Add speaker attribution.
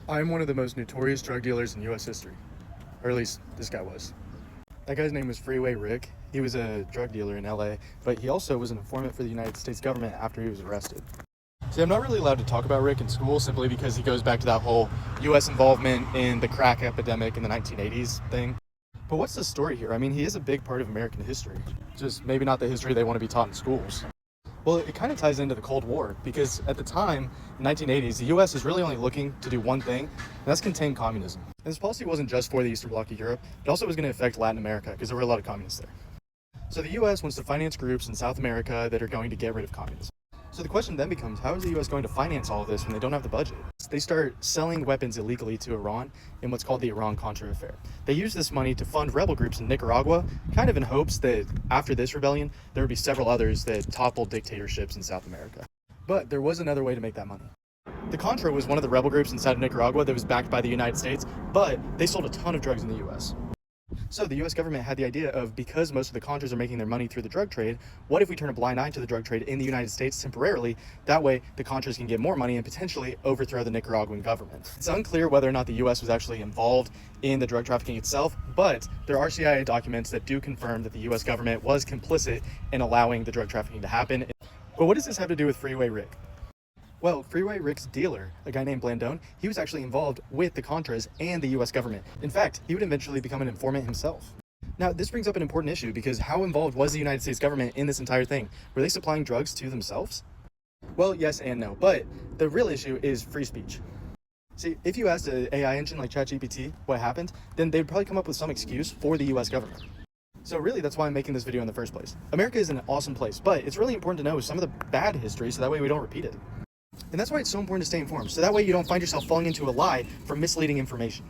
Speaker 1: I'm one of the most notorious drug dealers in U.S. history. Or at least this guy was. That guy's name was FREEWAY Rick. He was a drug dealer in LA, but he also was an informant for the United States government after he was arrested. See, I'm not really allowed to talk about Rick in school simply because he goes back to that whole U.S. involvement in the crack epidemic in the 1980s thing. But what's the story here? I mean, he is a big part of American history. Just maybe not the history they want to be taught in schools. Well, it kind of ties into the Cold War because at the time, in the 1980s, the U.S. is really only looking to do one thing, and that's contain communism. And this policy wasn't just for the Eastern Bloc of Europe, it also was going to affect Latin America because there were a lot of communists there. So the U.S. wants to finance groups in South America that are going to get rid of communism. So the question then becomes, how is the U.S. going to finance all of this when they don't have the budget? They start selling weapons illegally to Iran in what's called the Iran-Contra affair. They use this money to fund rebel groups in Nicaragua, kind of in hopes that after this rebellion, there would be several others that toppled dictatorships in South America. But there was another way to make that money. The Contra was one of the rebel groups inside of Nicaragua that was backed by the United States, but they sold a ton of drugs in the U.S. So the U.S. government had the idea of, because most of the Contras are making their money through the drug trade, what if we turn a blind eye to the drug trade in the United States temporarily? That way, the Contras can get more money and potentially overthrow the Nicaraguan government. It's unclear whether or not the U.S. was actually involved in the drug trafficking itself, but there are CIA documents that do confirm that the U.S. government was complicit in allowing the drug trafficking to happen. But what does this have to do with FREEWAY Rick? Well, FREEWAY Rick's dealer, a guy named Blandone, he was actually involved with the Contras and the U.S. government. In fact, he would eventually become an informant himself. Now, this brings up an important issue because how involved was the United States government in this entire thing? Were they supplying drugs to themselves? Well, yes and no, but the real issue is free speech. See, if you asked an AI engine like ChatGPT what happened, then they'd probably come up with some excuse for the U.S. government. So really, that's why I'm making this video in the first place. America is an awesome place, but it's really important to know some of the bad history so that way we don't repeat it. And that's why it's so important to stay informed, so that way you don't find yourself falling into a lie from misleading information.